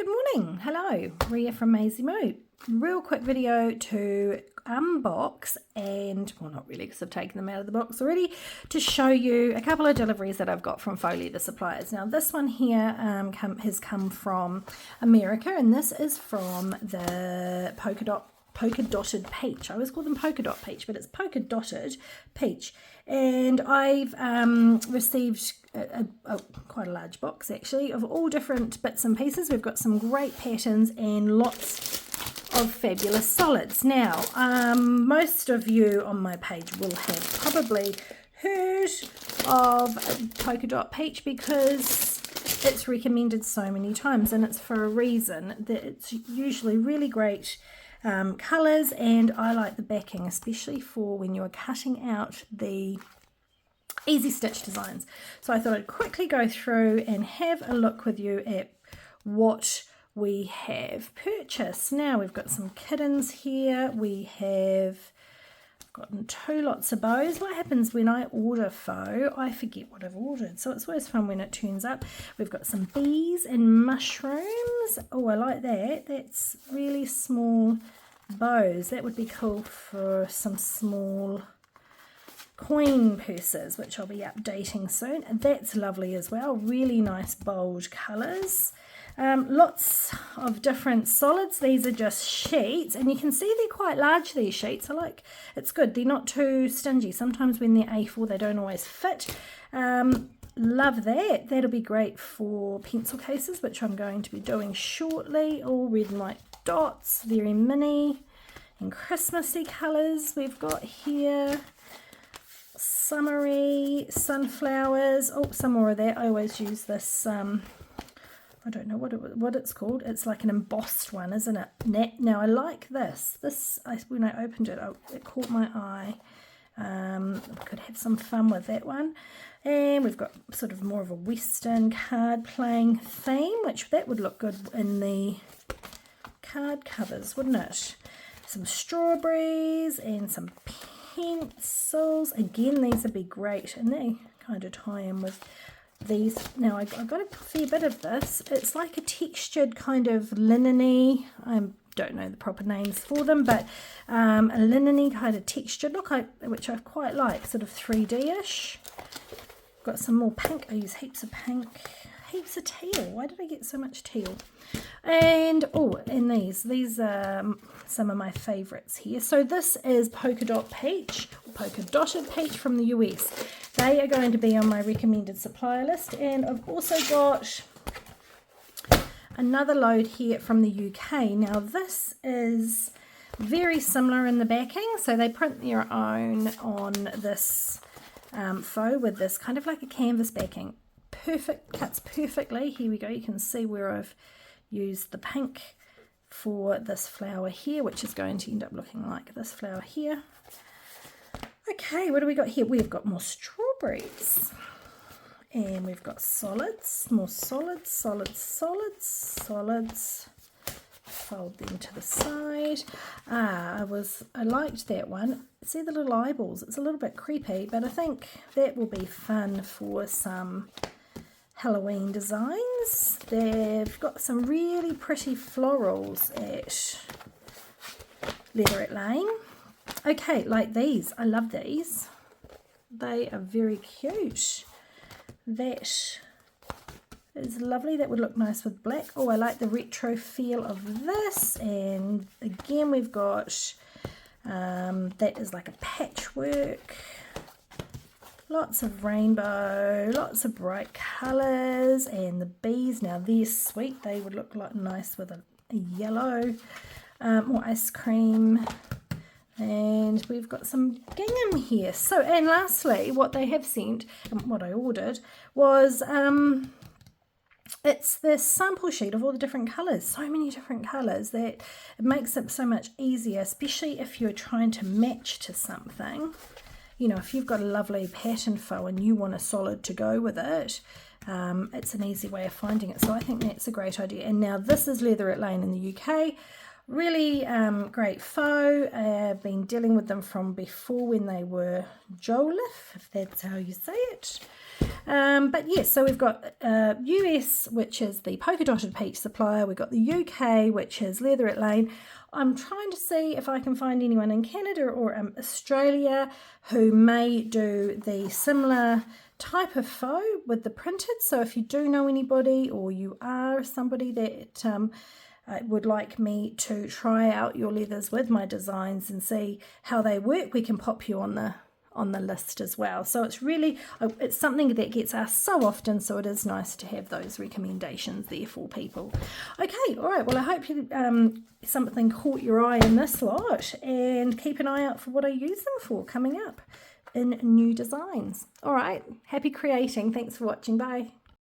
Good morning, hello, Ria from Maisie Moo. Real quick video to unbox and, well, not really because I've taken them out of the box already, to show you a couple of deliveries that I've got from Faux Leather Suppliers. Now this one here has come from America, and this is from the polka dotted peach. I always call them polka dot peach, but it's polka dotted peach. And I've received quite a large box actually of all different bits and pieces. We've got some great patterns and lots of fabulous solids. Now, most of you on my page will have probably heard of polka dot peach because it's recommended so many times, and it's for a reason. That it's usually really great colours, and I like the backing, especially for when you're cutting out the easy stitch designs. So I thought I'd quickly go through and have a look with you at what we have purchased. Now we've got some kittens here. We have gotten 2 lots of bows. What happens when I order Faux? I forget what I've ordered, so it's always fun when it turns up. We've got some bees and mushrooms. Oh, I like that. That's really small bows. That would be cool for some small coin purses, which I'll be updating soon. That's lovely as well. Really nice bold colours. Lots of different solids. These are just sheets, and you can see they're quite large, these sheets. It's good. They're not too stingy. Sometimes when they're A4 they don't always fit. Love that. That'll be great for pencil cases, which I'm going to be doing shortly. All red and white dots, very mini and Christmassy colours we've got here. Summery sunflowers. Oh, some more of that. I always use this I don't know what it's called. It's like an embossed one, isn't it? Now I like this. When I opened it, it caught my eye. I could have some fun with that one. And we've got sort of more of a Western card playing theme, which that would look good in the card covers, wouldn't it? Some strawberries and some pencils. Again, these would be great, and they kind of tie in with these. Now I got a fair bit of this. It's like a textured kind of linen-y, I don't know the proper names for them, but a linen-y kind of textured look, which I quite like, sort of 3D-ish. Got some more pink. I use heaps of pink, heaps of teal. Why did I get so much teal? And and these are some of my favorites here. So this is polka dotted peach from the US. They are going to be on my recommended supplier list, and I've also got another load here from the UK. Now this is very similar in the backing, so they print their own on this Faux with this kind of like a canvas backing. Perfect, cuts perfectly. Here we go. You can see where I've used the pink for this flower here, which is going to end up looking like this flower here. Okay, what do we got here? We've got more strawberries, and we've got solids, more solids. Fold them to the side. I liked that one. See the little eyeballs? It's a little bit creepy, but I think that will be fun for some Halloween designs. They've got some really pretty florals at Leatherette Lane. Okay, like these. I love these. They are very cute. That is lovely. That would look nice with black. Oh, I like the retro feel of this. And again, we've got that is like a patchwork. Lots of rainbow, lots of bright colours, and the bees. Now they're sweet. They would look like nice with a yellow. More ice cream. And we've got some gingham here. So, and lastly, what they have sent, what I ordered, was it's this sample sheet of all the different colours. So many different colours that it makes it so much easier, especially if you're trying to match to something. You know, if you've got a lovely pattern Faux and you want a solid to go with it, it's an easy way of finding it. So I think that's a great idea. And now this is Leatherette Lane in the UK. Really great Faux. I've been dealing with them from before when they were Joliffe, if that's how you say it. But yes, so we've got US, which is the Polka Dotted Peach supplier. We've got the UK, which is Leatherette Lane. I'm trying to see if I can find anyone in Canada or Australia who may do the similar type of faux with the printed. So if you do know anybody, or you are somebody that would like me to try out your leathers with my designs and see how they work, we can pop you on the list as well. So it's something that gets asked so often, so it is nice to have those recommendations there for people. Okay, all right, well, I hope something caught your eye in this lot, and keep an eye out for what I use them for coming up in new designs. All right, happy creating. Thanks for watching. Bye.